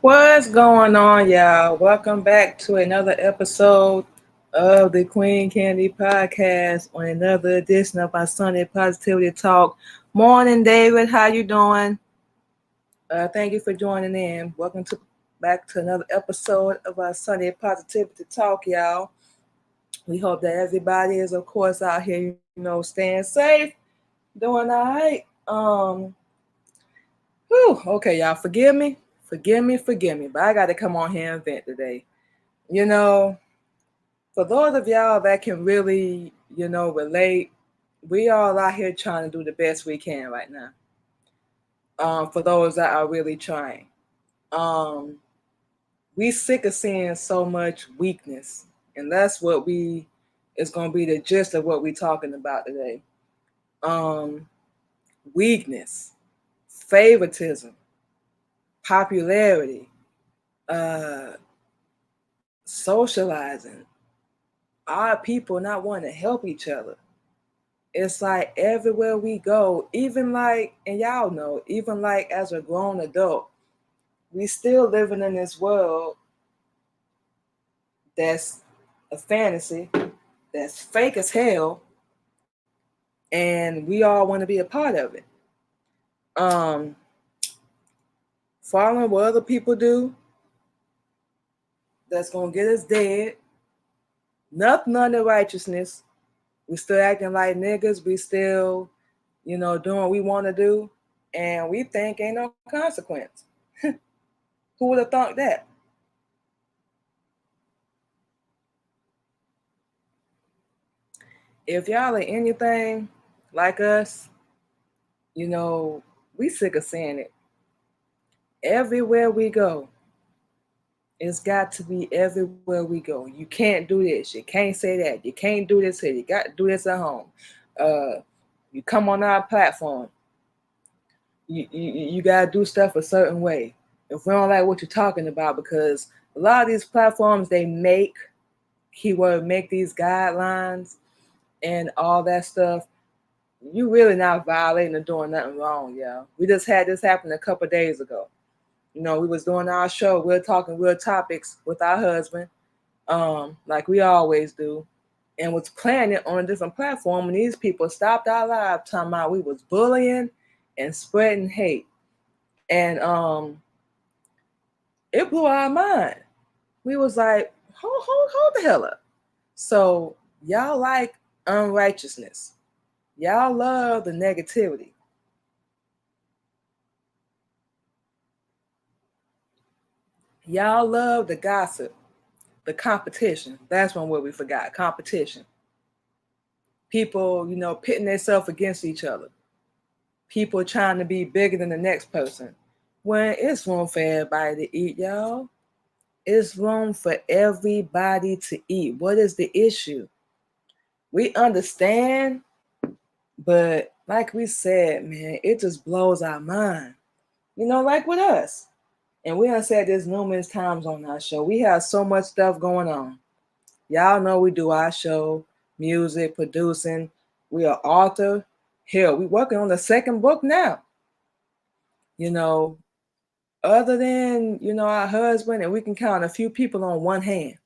What's going on, y'all? Welcome back to another episode of the Queen Candy Podcast on another edition of our Sunday Positivity Talk. Morning, David. How you doing? Thank you for joining in. Welcome to back to another episode of our Sunday Positivity Talk, y'all. We hope that everybody is, of course, out here, staying safe, doing all right. Okay, y'all. Forgive me, but I got to come on here and vent today. You know, for those of y'all that can really, relate, we all out here trying to do the best we can right now. For those that are really trying, um, we sick of seeing so much weakness, and that's what we is going to be the gist of what we're talking about today. Um, Weakness, favoritism, popularity, uh, socializing, our people not wanting to help each other. It's like everywhere we go, even like, and y'all know, even like as a grown adult, we still living in this world that's a fantasy, that's fake as hell, and we all want to be a part of it. Um, Following what other people do, that's gonna get us dead. Nothing under righteousness. We still acting like niggas. We still, doing what we want to do, and we think ain't no consequence. Who would have thought that? If y'all are anything like us, you know, we sick of saying it. Everywhere we go, it's got to be everywhere we go. You can't do this. You can't say that. You can't do this here. You got to do this at home. Uh, you come on our platform. You got to do stuff a certain way. If we don't like what you're talking about, because a lot of these platforms, they make these guidelines and all that stuff. You really not violating or doing nothing wrong, y'all. We just had this happen a couple days ago. We was doing our show. We are talking real topics with our husband, like we always do, and was playing it on a different platform. And these people stopped our live, talking about we was bullying and spreading hate, and it blew our mind. We was like, hold the hell up. So y'all like unrighteousness. Y'all love the negativity. Y'all love the gossip, the competition. That's one word we forgot. Competition. People, pitting themselves against each other. People trying to be bigger than the next person. When it's room for everybody to eat, y'all. It's room for everybody to eat. What is the issue? We understand, but like we said, man, it just blows our mind. Like with us. And we have said this numerous times on our show. We have so much stuff going on. Y'all know we do our show, music, producing. We are author. Hell, we working on the second book now. You know, Other than, our husband, and we can count a few people on one hand.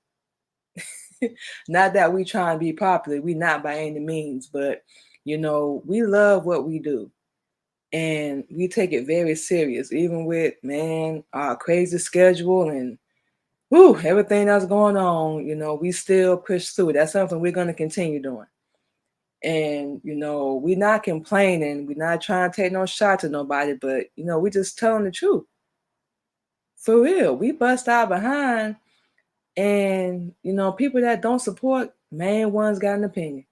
Not that we try and be popular. We not by any means, but we love what we do. And we take it very serious, even with, man, our crazy schedule and everything that's going on, we still push through. That's something we're going to continue doing. And, we're not complaining. We're not trying to take no shots at nobody, but, we just telling the truth. For real. We bust our behind. And, people that don't support, main ones got an opinion.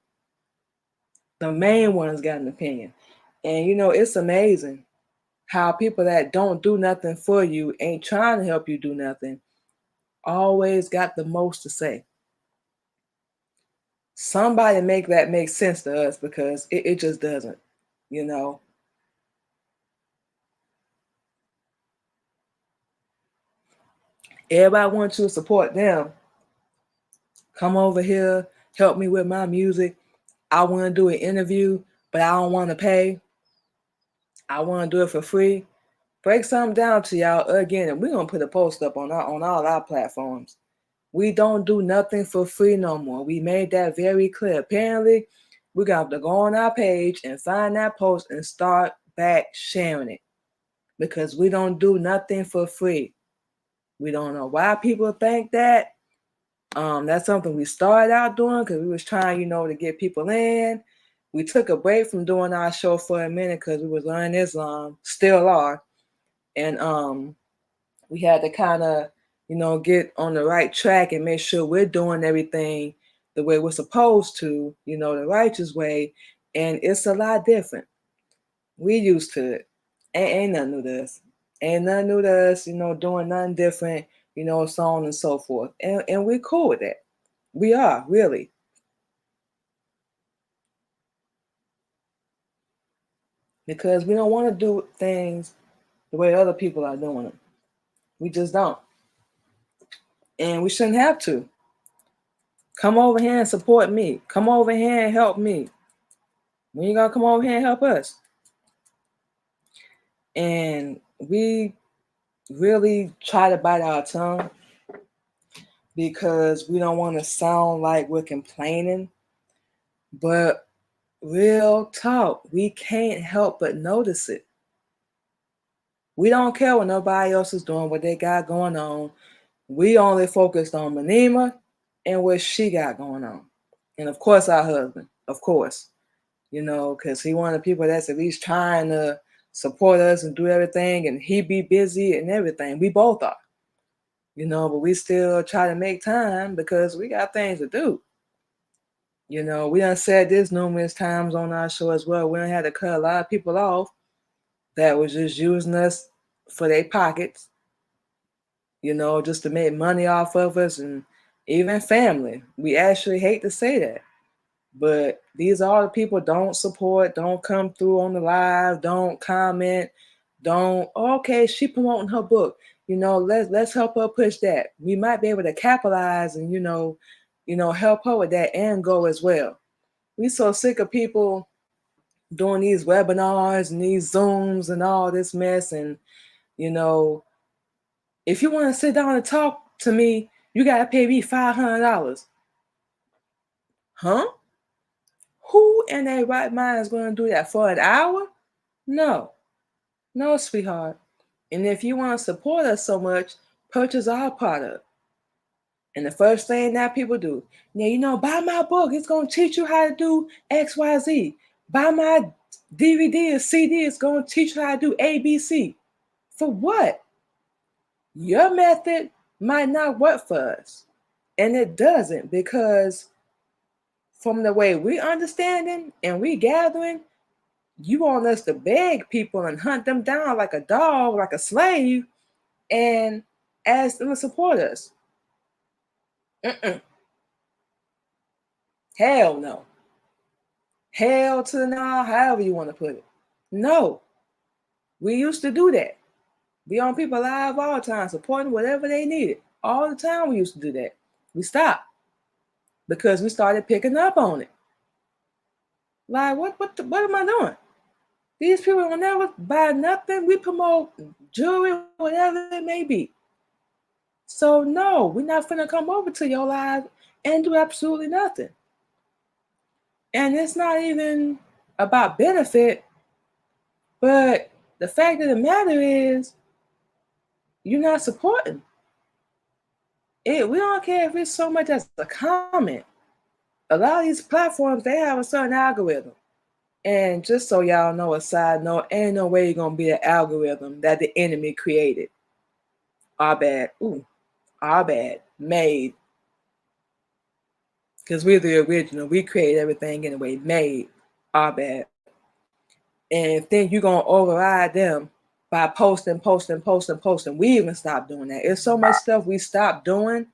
The main ones got an opinion. And, it's amazing how people that don't do nothing for you, ain't trying to help you do nothing, always got the most to say. Somebody make that make sense to us, because it just doesn't, you know. Everybody wants to support them. Come over here, help me with my music. I want to do an interview, but I don't want to pay. I want to do it for free. Break something down to y'all again, and we're gonna put a post up on all our platforms. We don't do nothing for free no more. We made that very clear. Apparently, we got to go on our page and find that post and start back sharing it, because we don't do nothing for free. We don't know why people think that. That's something we started out doing because we was trying, to get people in. We took a break from doing our show for a minute because we was learning Islam, still are, and we had to kind of, get on the right track and make sure we're doing everything the way we're supposed to, the righteous way. And it's a lot different. We used to it. Ain't nothing new to us. Ain't nothing new to us, doing nothing different, so on and so forth. And we're cool with that. We are, really. Because we don't want to do things the way other people are doing them. We just don't. And we shouldn't have to. Come over here and support me. Come over here and help me. When you gonna come over here and help us? And we really try to bite our tongue because we don't want to sound like we're complaining. But real talk, we can't help but notice it. We don't care what nobody else is doing, what they got going on. We only focused on Manima and what she got going on. And of course, our husband, of course, because he one of the people that's at least trying to support us and do everything, and he be busy and everything. We both are, but we still try to make time because we got things to do. We done said this numerous times on our show as well. We done had to cut a lot of people off that was just using us for their pockets, just to make money off of us, and even family. We actually hate to say that, but these are the people don't support, don't come through on the live, don't comment, don't, okay, she promoting her book. Let's help her push that. We might be able to capitalize and, help her with that end goal as well. We so sick of people doing these webinars and these Zooms and all this mess. And, if you want to sit down and talk to me, you got to pay me $500. Huh? Who in their right mind is going to do that for an hour? No, sweetheart. And if you want to support us so much, purchase our product. And the first thing that people do, now, buy my book. It's going to teach you how to do XYZ. Buy my DVD or CD. It's going to teach you how to do ABC. For what? Your method might not work for us. And it doesn't, because from the way we understanding and we gathering, you want us to beg people and hunt them down like a dog, like a slave, and ask them to support us. Hell no. Hell to the no, however you want to put it. No. We used to do that. Be on people live all the time, supporting whatever they needed. All the time we used to do that. We stopped because we started picking up on it. Like, what am I doing? These people will never buy nothing. We promote jewelry, whatever it may be. So no, we're not finna come over to your live and do absolutely nothing. And it's not even about benefit, but the fact of the matter is, you're not supporting it. We don't care if it's so much as a comment. A lot of these platforms, they have a certain algorithm. And just so y'all know, a side note, ain't no way you're gonna be an algorithm that the enemy created. Our bad. Our bad. Made. Because we're the original. We create everything anyway. Made. Our bad. And think you're gonna override them by posting. We even stopped doing that. There's so much stuff we stopped doing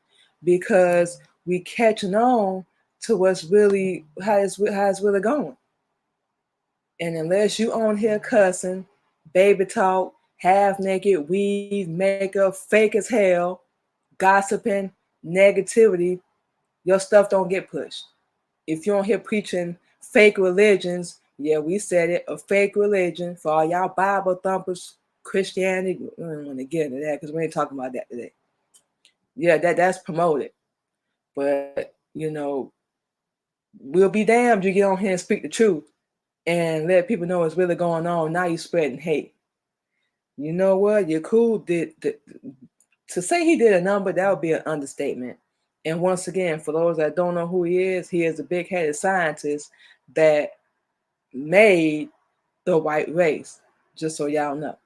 because we catching on to what's really how it's really going. And unless you on here cussing, baby talk, half naked, weave, makeup, fake as hell, gossiping, negativity, your stuff don't get pushed. If you're on here preaching fake religions, yeah, we said it, a fake religion for all y'all Bible thumpers, Christianity. We don't want to get into that because we ain't talking about that today. Yeah, that's promoted. But, we'll be damned you get on here and speak the truth and let people know what's really going on. Now you're spreading hate. You know what? Yakub to say he did a number, that would be an understatement. And once again, for those that don't know who he is a big-headed scientist that made the white race, just so y'all know.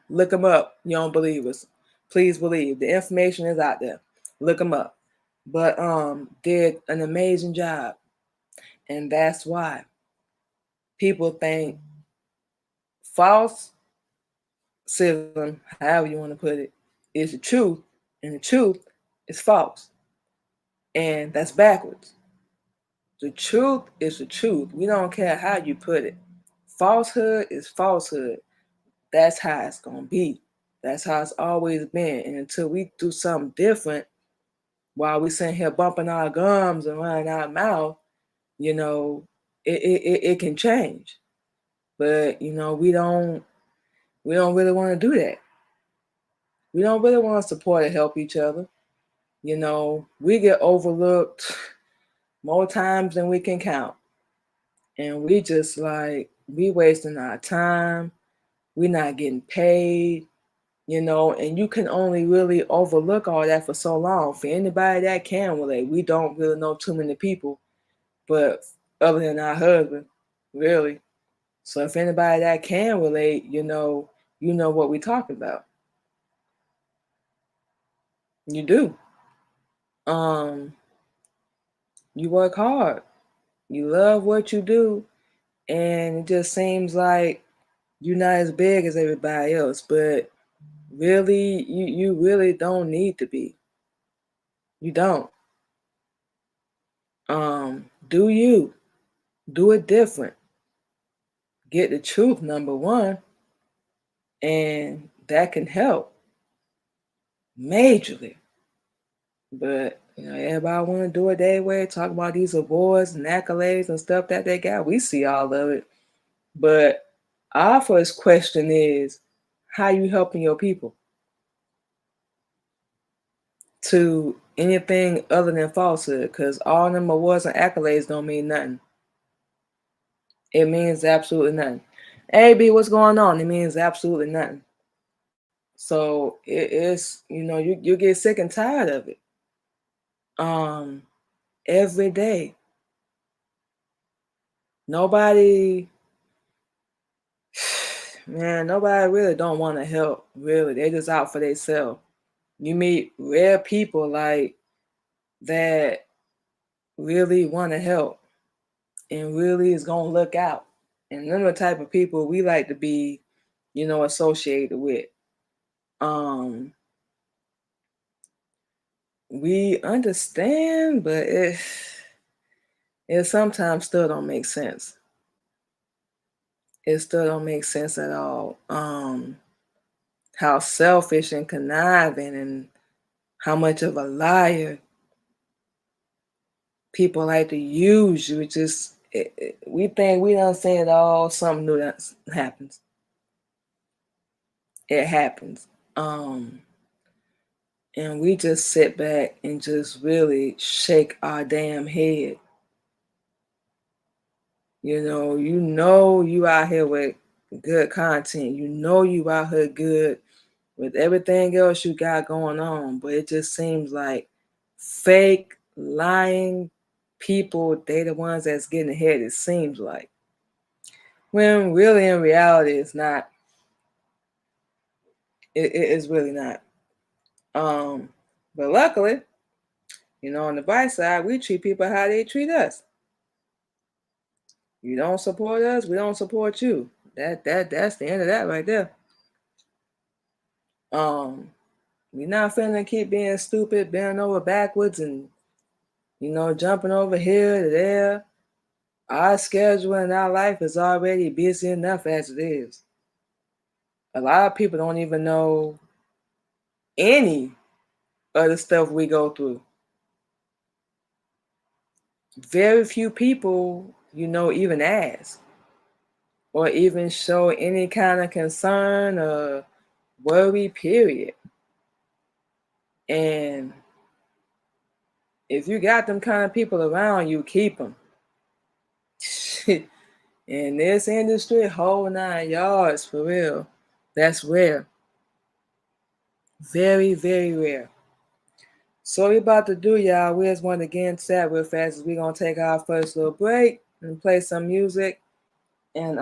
Look him up. You don't believe us. Please believe. The information is out there. Look him up. But did an amazing job. And that's why people think falsism, however you want to put it, is the truth, and the truth is false. And that's backwards. The truth is the truth. We don't care how you put it. Falsehood is falsehood. That's how it's going to be. That's how it's always been. And until we do something different, while we sitting here bumping our gums and running our mouth, it can change. But, we don't really want to do that. We don't really want to support and help each other. We get overlooked more times than we can count. And we just we wasting our time. We're not getting paid, and you can only really overlook all that for so long. For anybody that can relate, we don't really know too many people, but other than our husband, really. So if anybody that can relate, you know what we're talking about. You do. You work hard. You love what you do, and it just seems like you're not as big as everybody else, but really, you really don't need to be. You don't. Do you. Do it different. Get the truth, number one, and that can help majorly. But everybody want to do it their way, talk about these awards and accolades and stuff that they got. We see all of it. But our first question is, how you helping your people? To anything other than falsehood, because all them awards and accolades don't mean nothing. It means absolutely nothing. Hey, B, what's going on? It means absolutely nothing. So it's, you get sick and tired of it. Every day. Nobody really don't want to help. Really, they just out for themselves. You meet rare people that really want to help and really is gonna look out. And them are the type of people we like to be, associated with. We understand, but it sometimes still don't make sense. It still don't make sense at all. How selfish and conniving and how much of a liar people like to use you. We think we done seen it all. Something new that happens. It happens. And we just sit back and just really shake our damn head. You out here with good content. You out here good with everything else you got going on. But it just seems like fake, lying people, they the ones that's getting ahead, it seems like. When really in reality, it's not. It is really not. But luckily, on the bright side, we treat people how they treat us. You don't support us, we don't support you. That's the end of that right there. We're not finna keep being stupid, bending over backwards and jumping over here to there. Our schedule and our life is already busy enough as it is. A lot of people don't even know any of the stuff we go through. Very few people, even ask. or even show any kind of concern or worry, period. And if you got them kind of people around you, keep them. In this industry, whole 9 yards, for real. That's rare. Very, very rare. So we about to do, y'all. We just want to get into that real fast. We're gonna take our first little break and play some music. And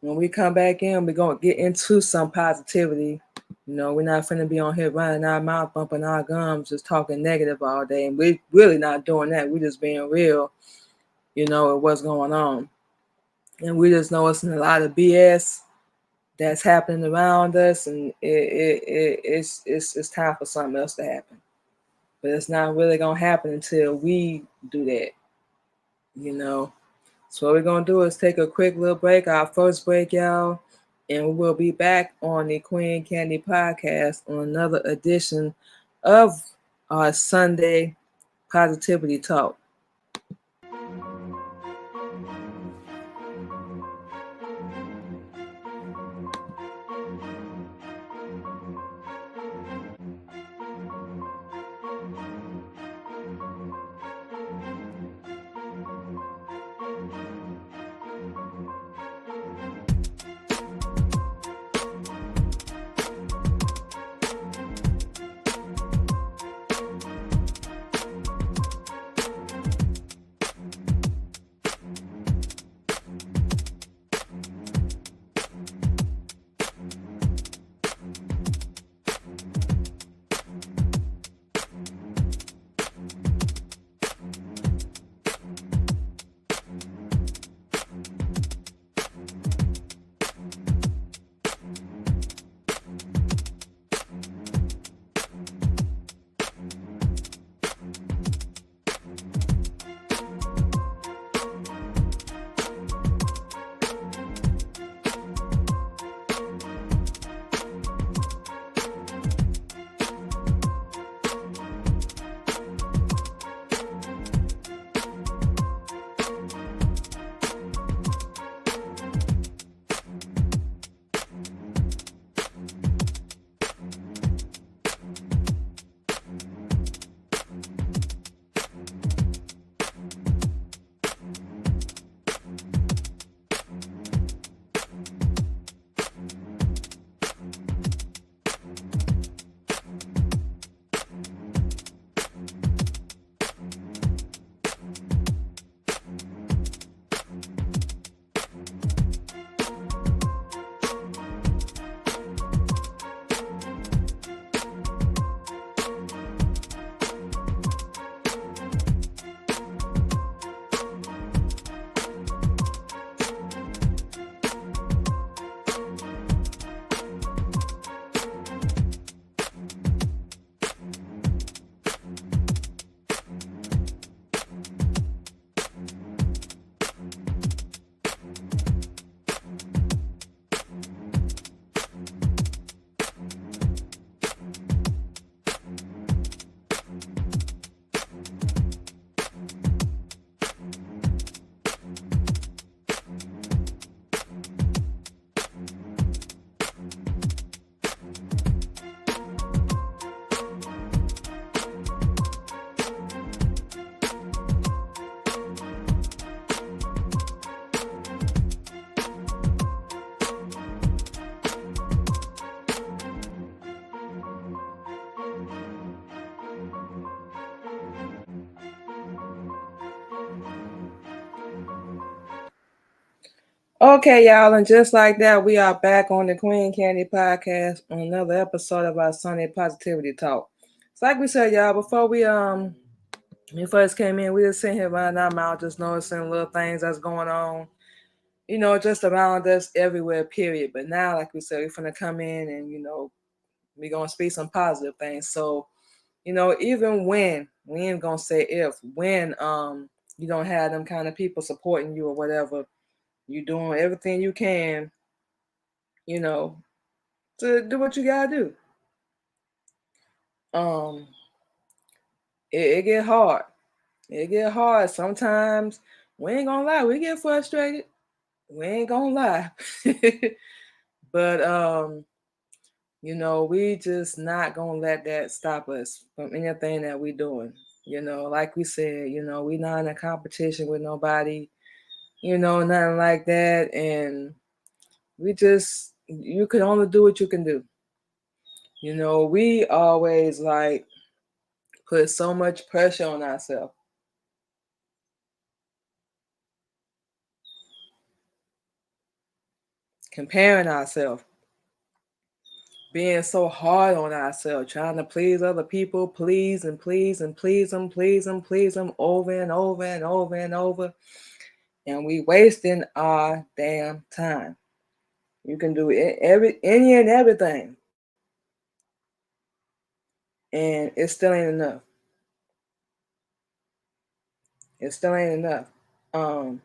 when we come back in, we're gonna get into some positivity. You know, we're not finna be on here running our mouth, bumping our gums, just talking negative all day. And we're really not doing that. We're just being real, you know, with what's going on. And we just know it's a lot of BS that's happening around us, and it's time for something else to happen. But it's not really gonna happen until we do that, you know. So what we're gonna do is take a quick little break, our first break, y'all, and we'll be back on the Queen Candy Podcast on another edition of our Sunday Positivity Talk. Okay, y'all, and just like that, we are back on the Queen Candy Podcast on another episode of our Sunday Positivity Talk. It's like we said, y'all, before we first came in, we just sitting here running our mouth, just noticing little things that's going on, you know, just around us everywhere, period. But now, like we said, we're gonna come in and, you know, we're gonna speak some positive things. So, you know, even when we ain't gonna say if, when you don't have them kind of people supporting you or whatever, you doing everything you can, you know, to do what you gotta do. Um, it get hard. It get hard. Sometimes we ain't gonna lie, we get frustrated. We ain't gonna lie. But we just not gonna let that stop us from anything that we doing. Like we said, we not in a competition with nobody, nothing like that. And you can only do what you can do. We always like put so much pressure on ourselves, comparing ourselves, being so hard on ourselves, trying to please other people, please and please and please them, please them, please them over and over and over and over. And we wasting our damn time. You can do any and everything, and it still ain't enough. It still ain't enough. Um,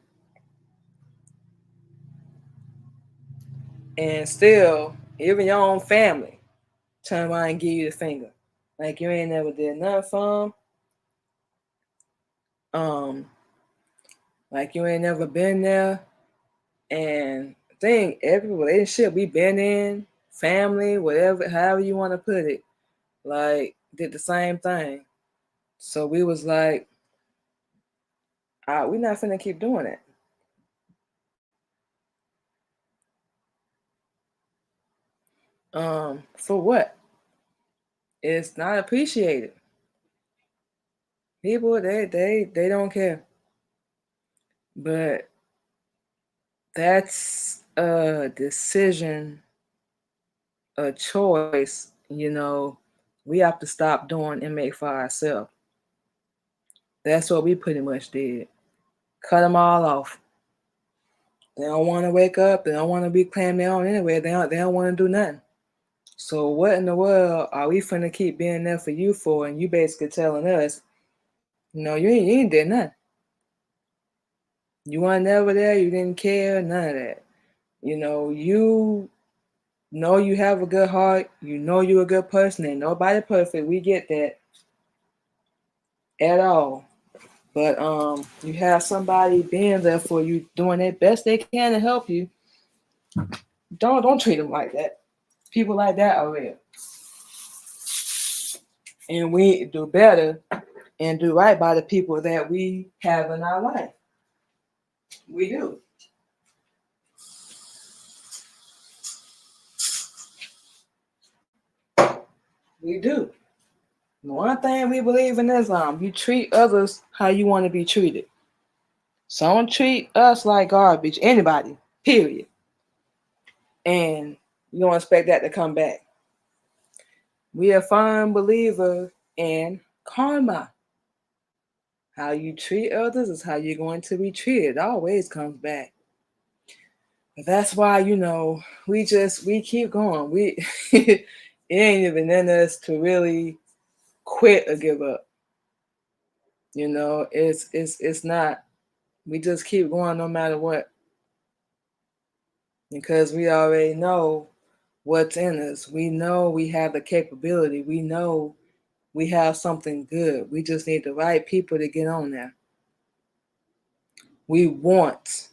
and still, even your own family turn around and give you the finger, like you ain't never did nothing for them. Like you ain't never been there. And I think every relationship we been in, family, whatever, however you want to put it, like did the same thing. So we was like, we not finna keep doing it. For what? It's not appreciated. People they don't care. But that's a decision, a choice, we have to stop doing and make for ourselves. That's what we pretty much did. Cut them all off. They don't want to wake up. They don't want to be claiming their own anyway. They don't want to do nothing. So what in the world are we finna keep being there for you for? And you basically telling us, you ain't did nothing. You weren't never there. You didn't care. None of that. You know you have a good heart. You know you're a good person. Ain't nobody perfect. We get that at all. But you have somebody being there for you, doing their best they can to help you. Don't treat them like that. People like that are real. And we do better and do right by the people that we have in our life. We do. We do. One thing we believe in Islam, you treat others how you want to be treated. So don't treat us like garbage, anybody, period. And you don't expect that to come back. We are firm believer in karma. How you treat others is how you're going to be treated. It always comes back. But that's why, we keep going. It ain't even in us to really quit or give up. It's not. We just keep going no matter what. Because we already know what's in us. We know we have the capability. We know we have something good. We just need the right people to get on there. We want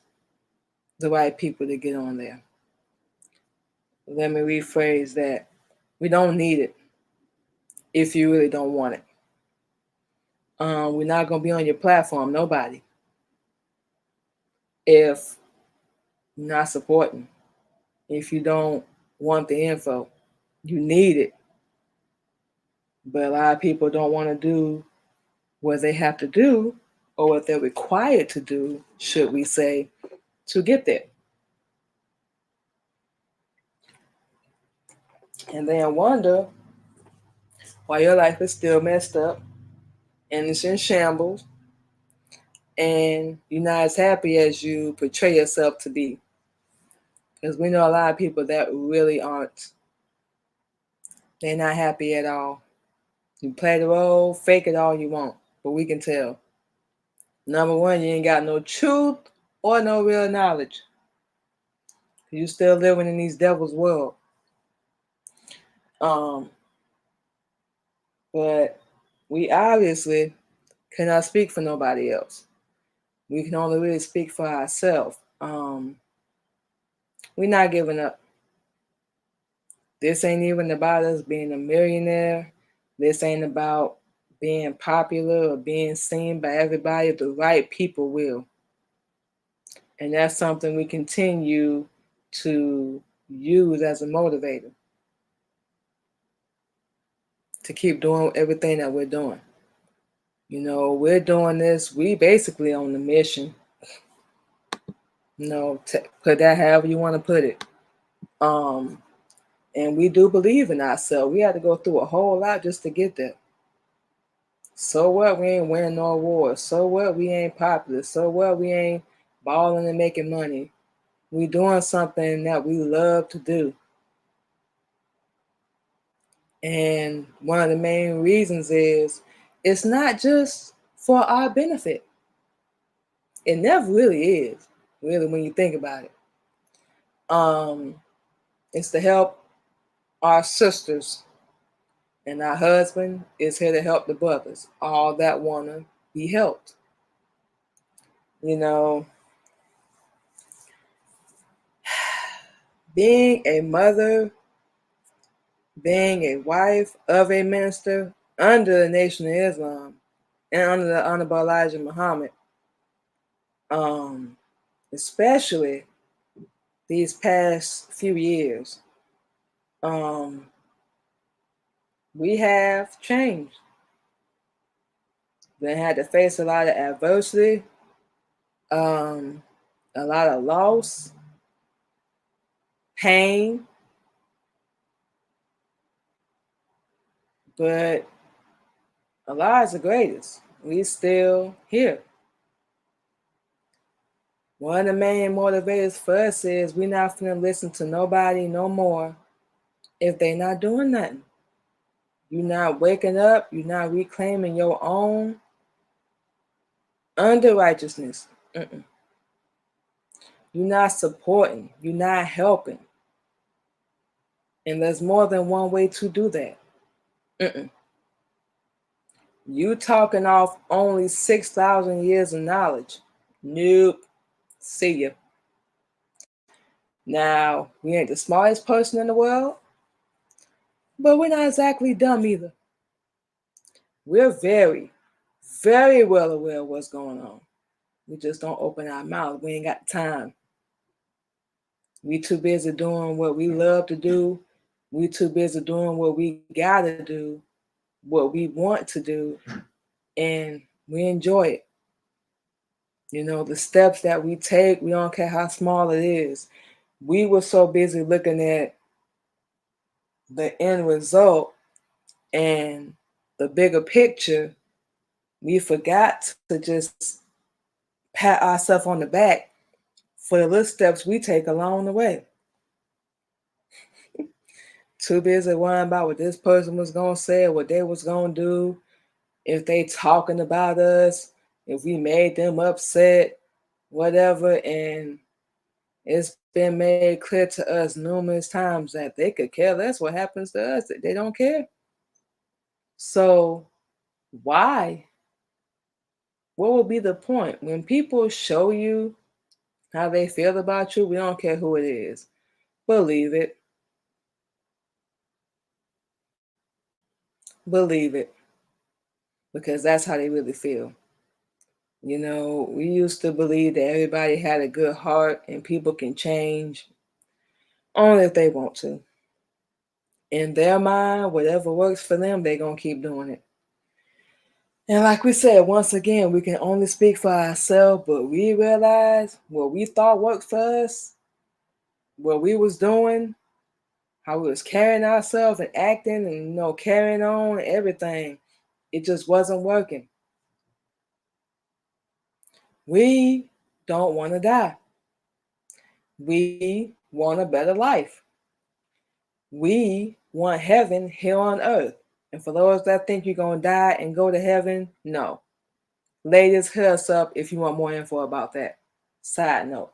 the right people to get on there. Let me rephrase that. We don't need it if you really don't want it. We're not going to be on your platform, nobody, if you're not supporting, if you don't want the info. You need it. But a lot of people don't want to do what they have to do or what they're required to do, should we say, to get there. And then wonder why your life is still messed up and it's in shambles and you're not as happy as you portray yourself to be. Because we know a lot of people that really aren't. They're not happy at all. You play the role, fake it all you want, but we can tell. Number one, you ain't got no truth or no real knowledge. You still living in these devil's world. But we obviously cannot speak for nobody else. We can only really speak for ourselves. We're not giving up. This ain't even about us being a millionaire. This ain't about being popular or being seen by everybody. The right people will. And that's something we continue to use as a motivator to keep doing everything that we're doing. You know, we're doing this, we basically on the mission. You know, put that however you want to put it. And we do believe in ourselves. We had to go through a whole lot just to get there. So what? We ain't winning no awards. So what? We ain't popular. So what? We ain't balling and making money. We doing something that we love to do. And one of the main reasons is it's not just for our benefit. It never really is, really, when you think about it. It's to help our sisters, and our husband is here to help the brothers, all that want to be helped. You know, being a mother, being a wife of a minister under the Nation of Islam and under the Honorable Elijah Muhammad, especially these past few years, we have changed. We had to face a lot of adversity, a lot of loss, pain, but Allah is the greatest. We still here. One of the main motivators for us is we're not finna listen to nobody no more if they not doing nothing. You're not waking up. You're not reclaiming your own under righteousness. You're not supporting. You're not helping. And there's more than one way to do that. You talking off only 6,000 years of knowledge. Nope. See ya. Now, we ain't the smartest person in the world, but we're not exactly dumb either. We're very, very well aware of what's going on. We just don't open our mouth. We ain't got time. We too busy doing what we love to do. We too busy doing what we gotta do, what we want to do, and we enjoy it. You know, the steps that we take, we don't care how small it is. We were so busy looking at the end result and the bigger picture, we forgot to just pat ourselves on the back for the little steps we take along the way. Too busy worrying about what this person was going to say, what they was going to do, if they talking about us, if we made them upset, whatever. And it's been made clear to us numerous times that they could care less what happens to us. They don't care. So why? What will be the point? When people show you how they feel about you, we don't care who it is. Believe it. Believe it. Because that's how they really feel. You know, we used to believe that everybody had a good heart and people can change only if they want to. In their mind, whatever works for them, they're going to keep doing it. And like we said, once again, we can only speak for ourselves, but we realize what we thought worked for us, what we was doing, how we was carrying ourselves and acting and, you know, carrying on, everything, it just wasn't working. We don't want to die. We want a better life. We want heaven here on earth. And for those that think you're going to die and go to heaven, no. Ladies, hit us up if you want more info about that. Side note.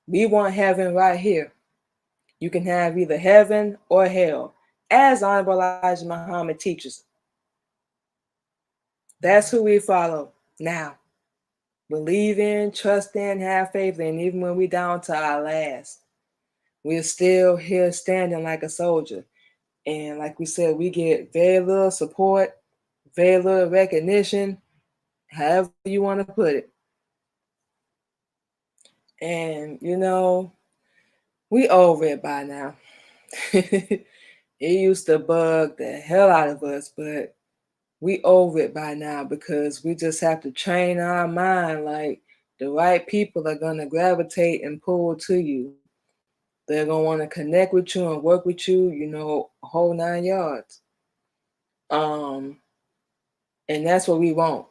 We want heaven right here. You can have either heaven or hell, as Honorable Elijah Muhammad teaches. That's who we follow now. Believe in, trust in, have faith in, even when we down to our last. we're still here standing like a soldier. And like we said, we get very little support, very little recognition, however you want to put it. And, we over it by now. It used to bug the hell out of us, but we over it by now because we just have to train our mind like the right people are going to gravitate and pull to you. They're going to want to connect with you and work with you, a whole 9 yards. And that's what we want.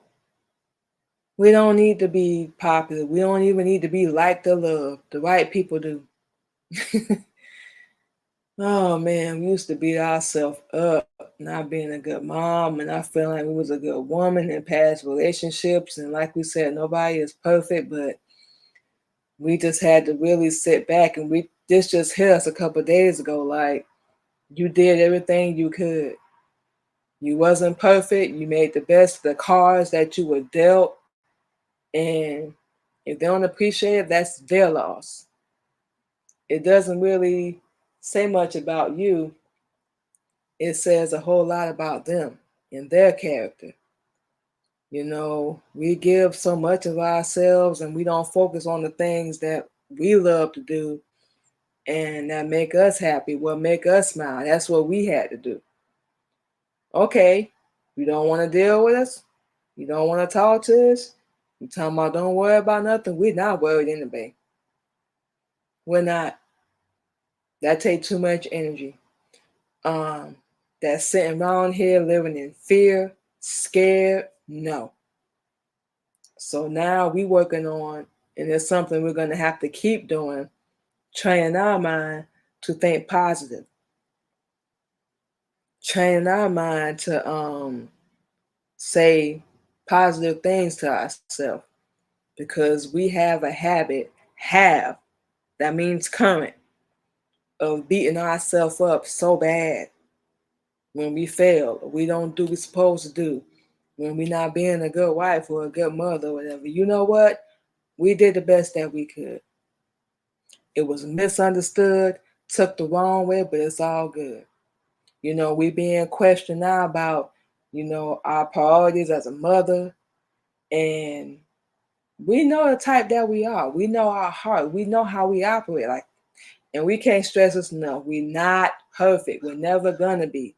We don't need to be popular. We don't even need to be liked or loved. The right people do. Oh man, we used to beat ourselves up not being a good mom and not feeling like we was a good woman in past relationships. And like we said, nobody is perfect, but we just had to really sit back and this just hit us a couple of days ago. Like, you did everything you could. You wasn't perfect. You made the best of the cards that you were dealt. And if they don't appreciate it, that's their loss. It doesn't really say much about you. It says a whole lot about them and their character. We give so much of ourselves and we don't focus on the things that we love to do and that make us happy, what make us smile. That's what we had to do. Okay, you don't want to deal with us? You don't want to talk to us? You talking about don't worry about nothing? We're not worried anyway. We're not. That takes too much energy. That sitting around here living in fear, scared, no. So now we working on, and it's something we're going to have to keep doing, training our mind to think positive, training our mind to say positive things to ourselves, because we have a habit, that means current, of beating ourselves up so bad when we fail, or we don't do what we're supposed to do, when we're not being a good wife or a good mother or whatever. You know what? We did the best that we could. It was misunderstood, took the wrong way, but it's all good. We being questioned now about, our priorities as a mother. And we know the type that we are. We know our heart. We know how we operate. And we can't stress this enough. We're not perfect. We're never gonna be.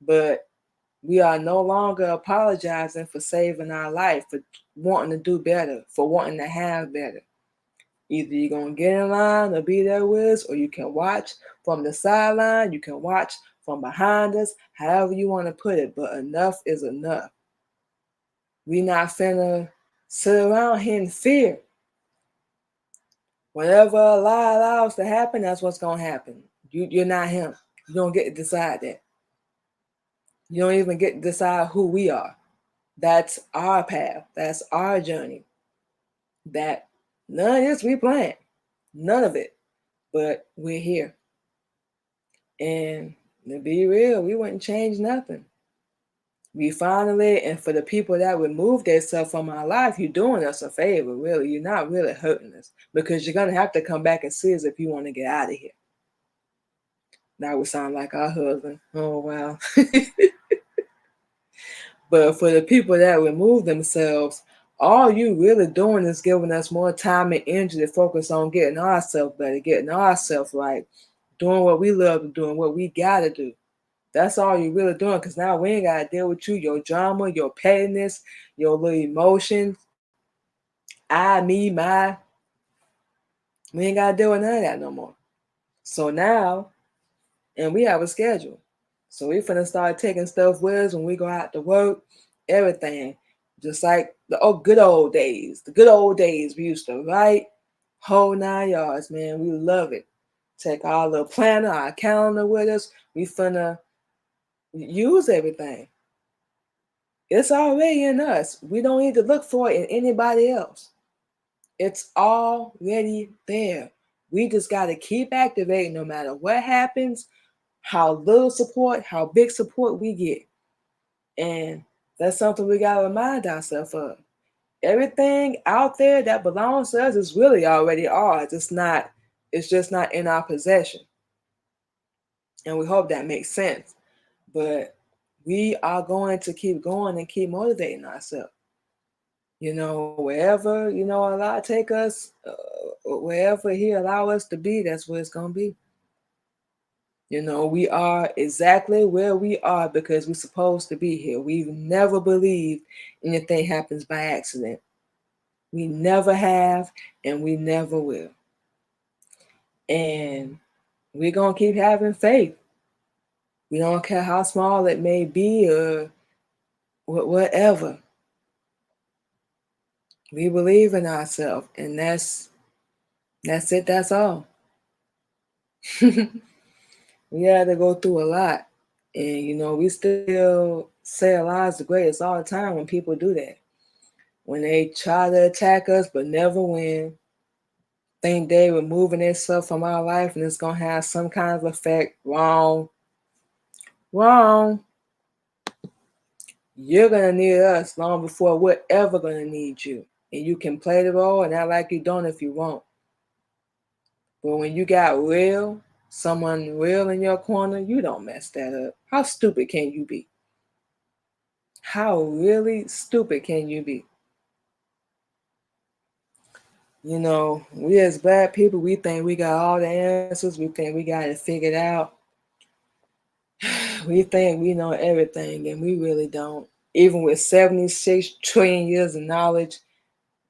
But we are no longer apologizing for saving our life, for wanting to do better, for wanting to have better. Either you're going to get in line or be there with us, or you can watch from the sideline, you can watch from behind us, however you want to put it. But enough is enough. We not finna sit around here in fear. Whatever Allah allows to happen, that's what's going to happen. You're not him. You don't get to decide that. You don't even get to decide who we are. That's our path. That's our journey. That none of this we planned. None of it. But we're here. And to be real, we wouldn't change nothing. We finally, and for the people that remove themselves from our life, you're doing us a favor, really. You're not really hurting us, because you're going to have to come back and see us if you want to get out of here. That would sound like our husband. Oh, wow. But for the people that remove themselves, all you really doing is giving us more time and energy to focus on getting ourselves better, getting ourselves right, doing what we love to do and what we got to do. That's all you're really doing, because now we ain't got to deal with you, your drama, your pettiness, your little emotions. I, me, my. We ain't got to deal with none of that no more. So now, and we have a schedule. So we finna start taking stuff with us when we go out to work, everything. Just like the good old days. The good old days we used to write whole 9 yards, man. We love it. Take our little planner, our calendar with us. We finna use everything. It's already in us. We don't need to look for it in anybody else. It's already there. We just got to keep activating no matter what happens, how little support, how big support we get. And that's something we got to remind ourselves of. Everything out there that belongs to us is really already ours. It's It's just not in our possession. And we hope that makes sense. But we are going to keep going and keep motivating ourselves. Wherever, Allah take us, wherever He allow us to be, that's where it's going to be. We are exactly where we are because we're supposed to be here. We've never believed anything happens by accident. We never have, and we never will. And we're going to keep having faith. We don't care how small it may be or whatever. We believe in ourselves, and that's it. That's all. We had to go through a lot, and we still say Allah is the greatest all the time when people do that. When they try to attack us but never win, think they removing themselves from our life and it's gonna have some kind of effect. Wrong. You're gonna need us long before we're ever gonna need you. And you can play the role and act like you don't if you want. But when you got someone real in your corner, you don't mess that up. How stupid can you be? How really stupid can you be? We as bad people, we think we got all the answers. We think we got it figured out. We think we know everything, and we really don't. Even with 76 trillion years of knowledge,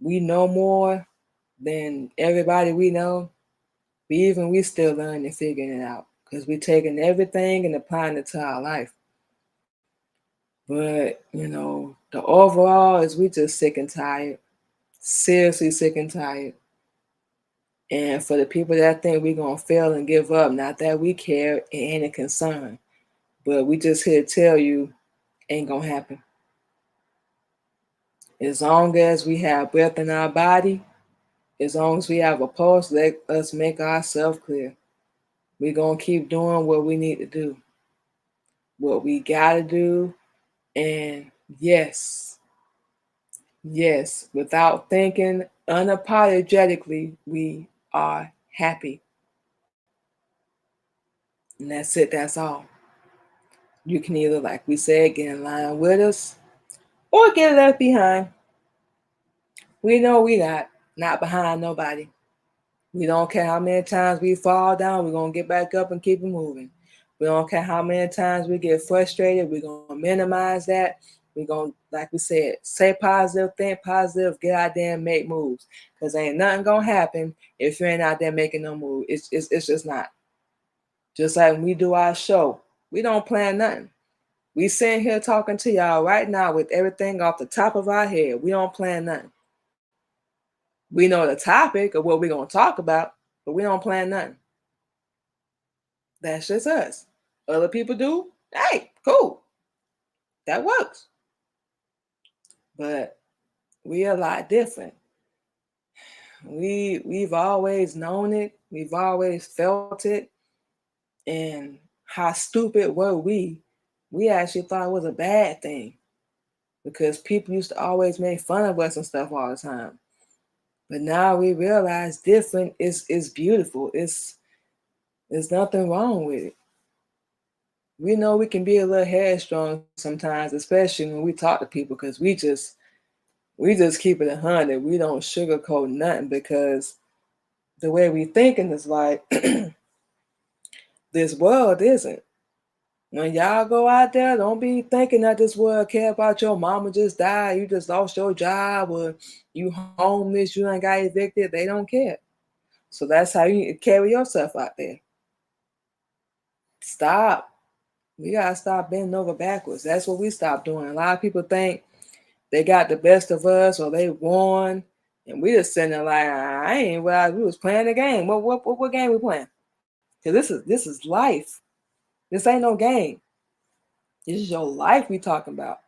we know more than everybody we know. We still learning and figuring it out because we're taking everything and applying it to our life. But, the overall is we just sick and tired. Seriously sick and tired. And for the people that think we're going to fail and give up, not that we care, it ain't a concern. But we just here to tell you, ain't going to happen. As long as we have breath in our body, as long as we have a pulse, let us make ourselves clear. We're going to keep doing what we need to do, what we got to do. And yes, without thinking, unapologetically, we are happy. And that's it, that's all. You can either, like we said, get in line with us or get left behind. We know we not behind nobody. We don't care how many times we fall down, we're going to get back up and keep it moving. We don't care how many times we get frustrated, we're going to minimize that. We're going to, like we said, say positive, think positive, get out there and make moves. Because ain't nothing going to happen if you ain't out there making no move. It's just not. Just like when we do our show, we don't plan nothing. We sitting here talking to y'all right now with everything off the top of our head. We don't plan nothing. We know the topic of what we're going to talk about, but we don't plan nothing. That's just us. Other people do. Hey, cool. That works. But we're a lot different. We've always known it. We've always felt it. And how stupid were we? We actually thought it was a bad thing because people used to always make fun of us and stuff all the time. But now we realize different is beautiful. There's nothing wrong with it. We know we can be a little headstrong sometimes, especially when we talk to people, because we just keep it 100. We don't sugarcoat nothing because the way we thinking is like this world isn't. When y'all go out there, don't be thinking that this world care about your mama just died, you just lost your job, or you homeless, you ain't got evicted. They don't care. So that's how you carry yourself out there. Stop. We gotta stop bending over backwards. That's what we stopped doing. A lot of people think they got the best of us or they won, and we just sitting there like, I ain't realize we was playing the game. What game we playing? Because this is life. This ain't no game. This is your life we talking about.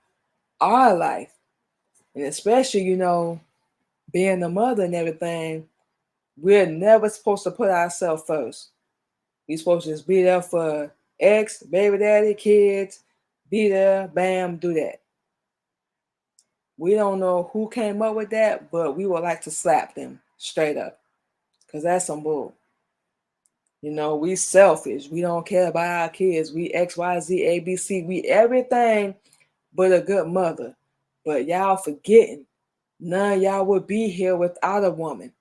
Our life. And especially, being a mother and everything, we're never supposed to put ourselves first. We're supposed to just be there for ex, baby daddy, kids, be there, bam, do that. We don't know who came up with that, but we would like to slap them straight up. Because that's some bull. You know, we selfish. We don't care about our kids. We X, Y, Z, A, B, C. We everything but a good mother. But y'all forgetting, none of y'all would be here without a woman.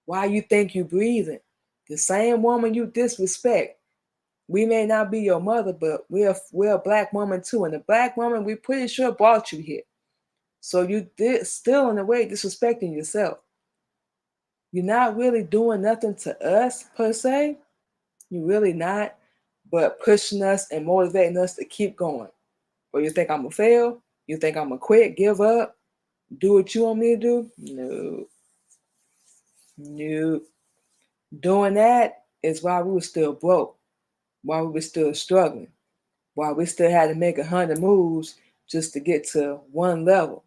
Why you think you breathing? The same woman you disrespect. We may not be your mother, but we're a black woman too. And the black woman we pretty sure brought you here. So you still in a way disrespecting yourself. You're not really doing nothing to us per se. You're really not, but pushing us and motivating us to keep going. Or you think I'm gonna fail? You think I'm gonna quit, give up, do what you want me to do? No. No. Doing that is why we were still broke, why we were still struggling, why we still had to make 100 moves just to get to one level.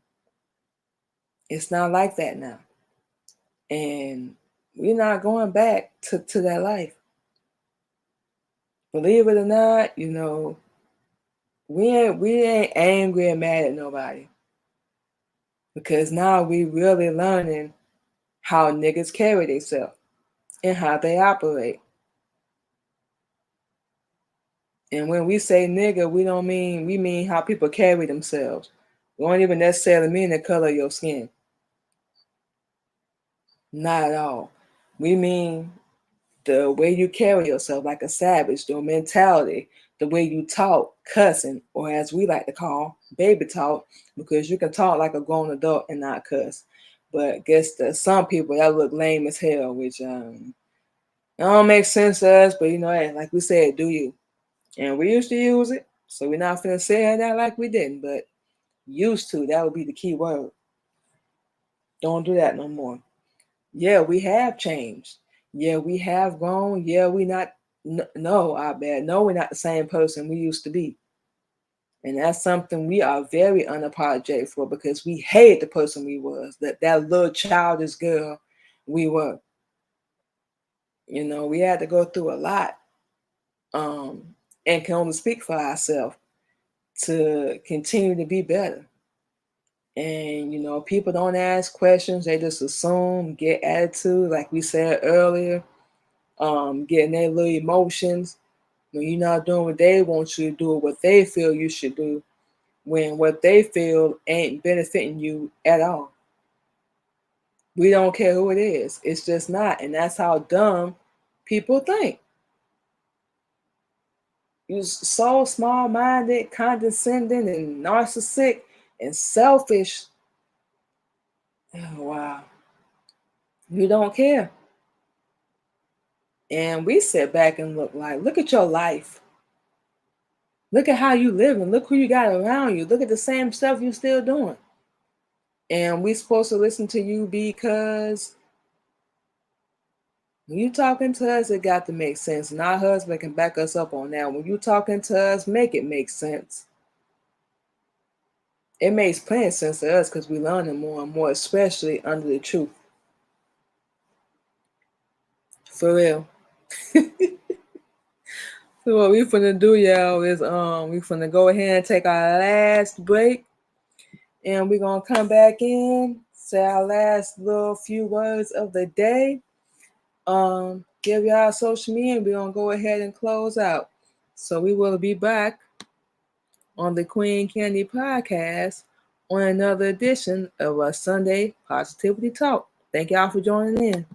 It's not like that now. And we're not going back to that life. Believe it or not, you know, we ain't angry and mad at nobody. Because now we really learning how niggas carry themselves and how they operate. And when we say nigga, we mean how people carry themselves. We don't even necessarily mean the color of your skin. Not at all. We mean the way you carry yourself like a savage, the mentality, the way you talk, cussing, or as we like to call, baby talk, because you can talk like a grown adult and not cuss. But guess some people that look lame as hell, which don't make sense to us, but you know, hey, like we said, do you? And we used to use it, so we're not finna say that like we didn't, but used to, that would be the key word. Don't do that no more. Yeah, we have changed. Yeah, we have grown. Yeah, we not, no, I bet. No, we're not the same person we used to be. And that's something we are very unapologetic for because we hate the person we was, that little childish girl we were. You know, we had to go through a lot and can only speak for ourselves to continue to be better. And, you know, people don't ask questions. They just assume, get attitude, like we said earlier, getting their little emotions. When you're not doing what they want you to do or what they feel you should do, when what they feel ain't benefiting you at all. We don't care who it is. It's just not. And that's how dumb people think. You're so small-minded, condescending, and narcissistic and selfish. Oh, wow. You don't care. And we sit back and look at your life. Look at how you living. Look who you got around you. Look at the same stuff you're still doing. And we supposed to listen to you because when you talking to us, it got to make sense. And our husband can back us up on that. When you talking to us, make it make sense. It makes plenty of sense to us because we learning more and more, especially under the truth. For real. So what we finna do, y'all, is we finna go ahead and take our last break. And we're gonna come back in, say our last little few words of the day. Give y'all social media, and we're gonna go ahead and close out. So we will be back on the Queen Candy Podcast on another edition of our Sunday Positivity Talk. Thank y'all for joining in.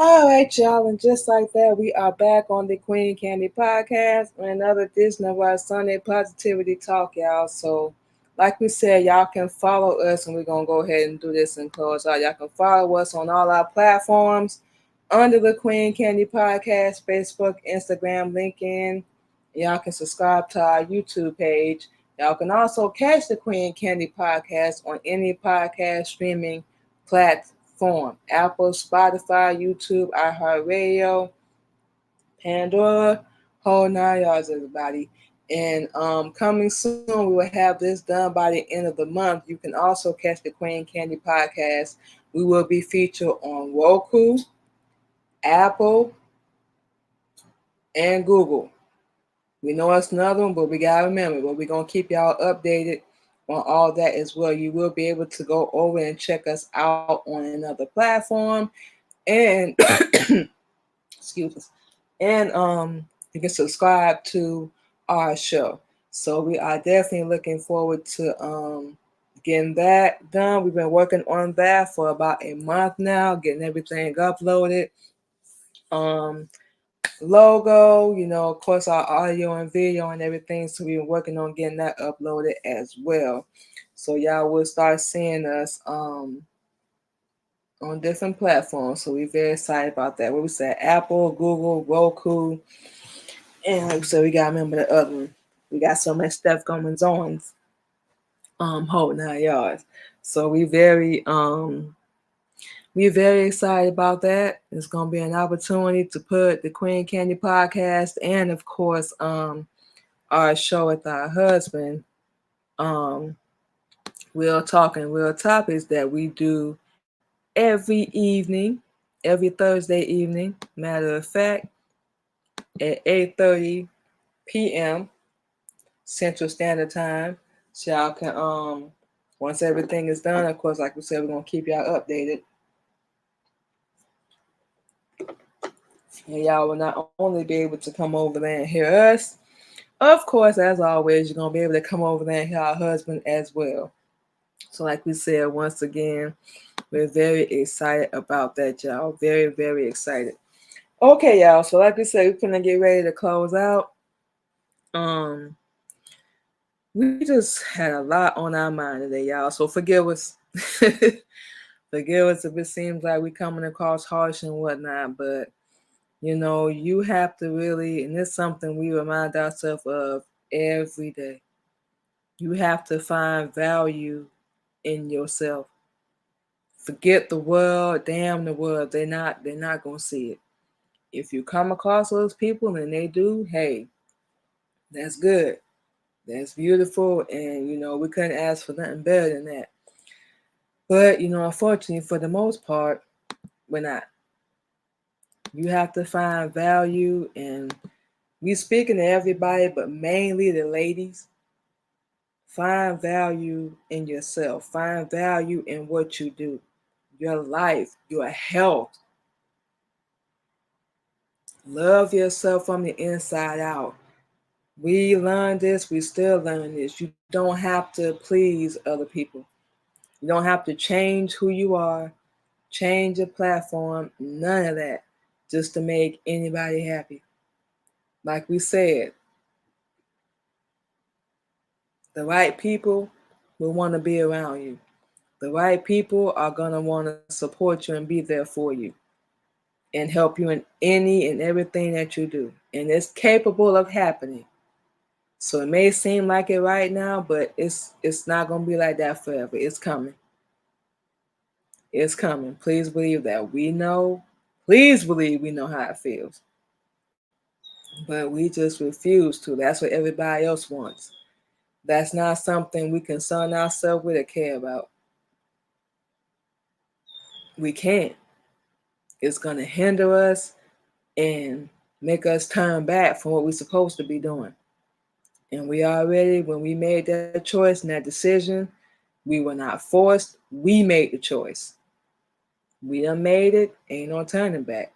All right, y'all, and just like that, we are back on the Queen Candy Podcast and another edition of our Sunday Positivity Talk, y'all. So, like we said, y'all can follow us, and we're gonna go ahead and do this and close out. Y'all can follow us on all our platforms under the Queen Candy Podcast, Facebook, Instagram, LinkedIn. Y'all can subscribe to our YouTube page. Y'all can also catch the Queen Candy Podcast on any podcast streaming platform: Apple, Spotify, YouTube, iHeartRadio, Pandora, whole 9 yards, everybody. And coming soon, we will have this done by the end of the month. You can also catch the Queen Candy Podcast. We will be featured on Roku, Apple, and Google. We know it's another one, but we gotta remember. But we're gonna keep y'all updated on all that as well. You will be able to go over and check us out on another platform, and excuse us, and you can subscribe to our show. So we are definitely looking forward to getting that done. We've been working on that for about a month now, getting everything uploaded. Um, Logo, of course, our audio and video and everything. So we've been working on getting that uploaded as well. So y'all will start seeing us on different platforms. So we're very excited about that. What we said, Apple, Google, Roku, and like I said, we gotta remember the other one. We got so much stuff going on, whole 9 yards. So we're very excited about that. It's gonna be an opportunity to put the Queen Candy Podcast and of course our show with our husband, um, Real Talk and Real Topics, that we do every evening, every Thursday evening, matter of fact, at 8:30 p.m. Central Standard Time. So y'all can once everything is done, of course, like we said, we're gonna keep y'all updated. And y'all will not only be able to come over there and hear us, of course, as always, you're gonna be able to come over there and hear our husband as well. So like we said, once again, we're very excited about that, y'all. Very, very excited. Okay, y'all. So like we said, we're gonna get ready to close out. We just had a lot on our mind today, y'all. So forgive us. Forgive us if it seems like we're coming across harsh and whatnot, but you have to really, and it's something we remind ourselves of every day. You have to find value in yourself. Forget the world, damn the world. They're not gonna see it. If you come across those people and they do, hey, that's good. That's beautiful. And we couldn't ask for nothing better than that. But unfortunately, for the most part, we're not. You have to find value, and we speaking to everybody, but mainly the ladies. Find value in yourself. Find value in what you do, your life, your health. Love yourself from the inside out. We learned this, we still learn this. You don't have to please other people. You don't have to change who you are, change your platform, none of that, just to make anybody happy. Like we said, the right people will want to be around you. The right people are going to want to support you and be there for you and help you in any and everything that you do. And it's capable of happening. So it may seem like it right now, but it's not going to be like that forever. It's coming. It's coming. Please believe that. Please believe we know how it feels. But we just refuse to. That's what everybody else wants. That's not something we concern ourselves with or care about. We can't. It's going to hinder us and make us turn back from what we're supposed to be doing. And we already, when we made that choice and that decision, we were not forced. We made the choice. We done made it. Ain't no turning back.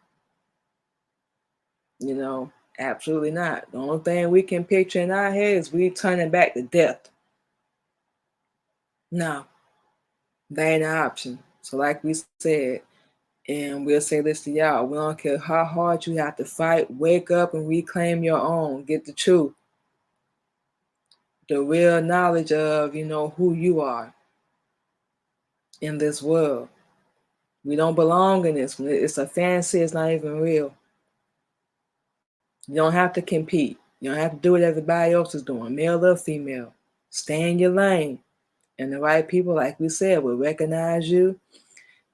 Absolutely not. The only thing we can picture in our head is we turning back to death. No, that ain't an option. So like we said, And we'll say this to y'all. We don't care how hard you have to fight. Wake up and reclaim your own. Get the truth. The real knowledge of, who you are in this world. We don't belong in this. It's a fantasy. It's not even real. You don't have to compete. You don't have to do what everybody else is doing, male or female. Stay in your lane. And the right people, like we said, will recognize you.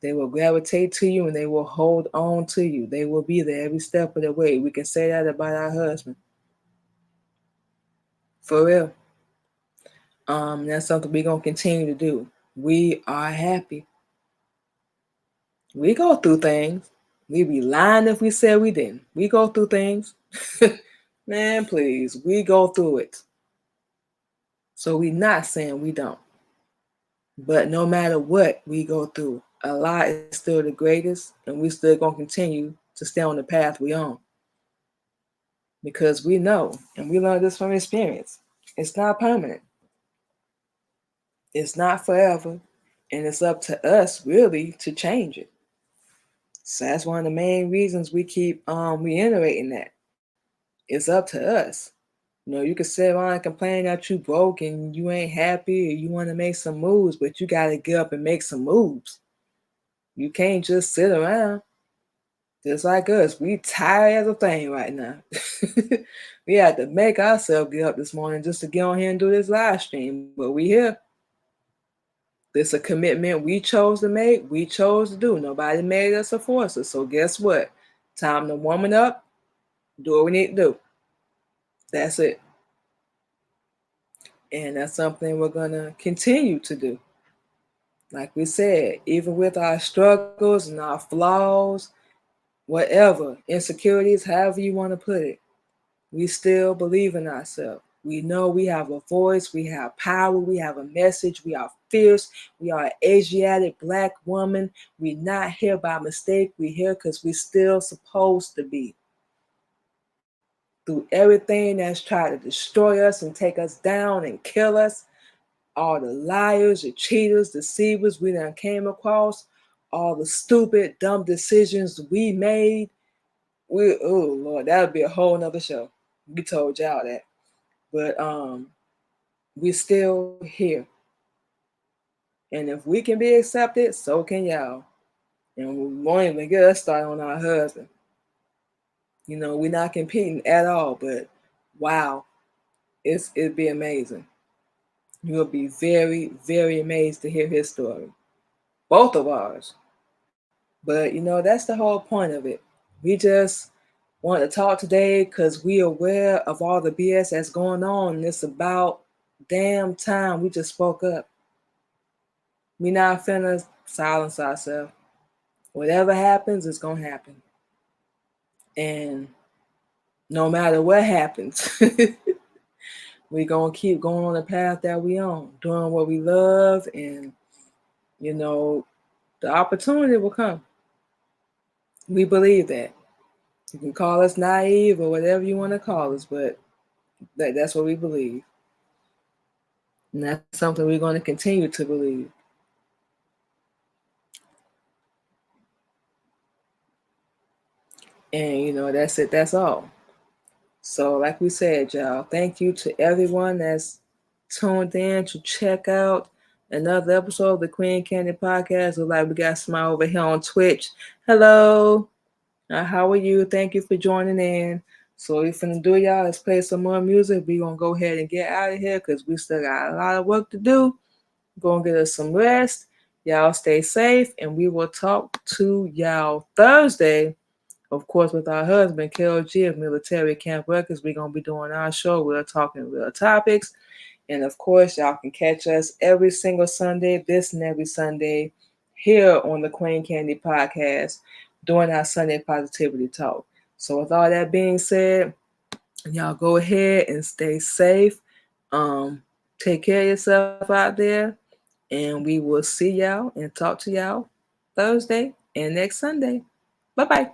They will gravitate to you and they will hold on to you. They will be there every step of the way. We can say that about our husband. For real. That's something we're going to continue to do. We are happy. We go through things. We'd be lying if we said we didn't. We go through things. Man, please. We go through it. So we're not saying we don't. But no matter what we go through, Allah is still the greatest, and we still going to continue to stay on the path we on. Because we know, and we learned this from experience, it's not permanent. It's not forever. And it's up to us, really, to change it. So that's one of the main reasons we keep reiterating that. It's up to us. You can sit around and complain that you broke and you ain't happy or you want to make some moves, but you got to get up and make some moves. You can't just sit around. Just like us, we tired as a thing right now. We had to make ourselves get up this morning just to get on here and do this live stream. But we here. This a commitment we chose to make. We chose to do. Nobody made us or forced us. So guess what? Time to woman up. Do what we need to do. That's it. And that's something we're going to continue to do. Like we said, even with our struggles and our flaws, whatever, insecurities, however you want to put it, we still believe in ourselves. We know we have a voice, we have power, we have a message, we are fierce, we are an Asiatic Black woman. We're not here by mistake, we're here because we're still supposed to be. Through everything that's tried to destroy us and take us down and kill us, all the liars, the cheaters, deceivers we done came across, all the stupid, dumb decisions we made. Oh Lord, that would be a whole nother show. We told y'all that. But we're still here. And if we can be accepted, so can y'all. And we won't even get us started on our husband. We're not competing at all, but wow, it'd be amazing. You'll be very, very amazed to hear his story. Both of ours. But that's the whole point of it. We just want to talk today because we are aware of all the BS that's going on. And it's about damn time we just spoke up. We not finna silence ourselves. Whatever happens, it's gonna happen. And no matter what happens, we're gonna keep going on the path that we on, doing what we love, and the opportunity will come. We believe that. You can call us naive or whatever you want to call us, but that's what we believe. And that's something we're going to continue to believe. And, that's it. That's all. So, like we said, y'all, thank you to everyone that's tuned in to check out another episode of the Queen Candy Podcast. Look like we got Smile over here on Twitch. Hello. How are you? Thank you for joining in. So what we're finna do, y'all, is play some more music. We're going to go ahead and get out of here because we still got a lot of work to do. We're going to get us some rest. Y'all stay safe, and we will talk to y'all Thursday, of course, with our husband, KLG of Military Camp Records. We're going to be doing our show. We're talking real topics. And, of course, y'all can catch us every single Sunday, this and every Sunday, here on the Queen Candy Podcast, doing our Sunday Positivity Talk. So with all that being said, y'all go ahead and stay safe. Take care of yourself out there. And we will see y'all and talk to y'all Thursday and next Sunday. Bye-bye.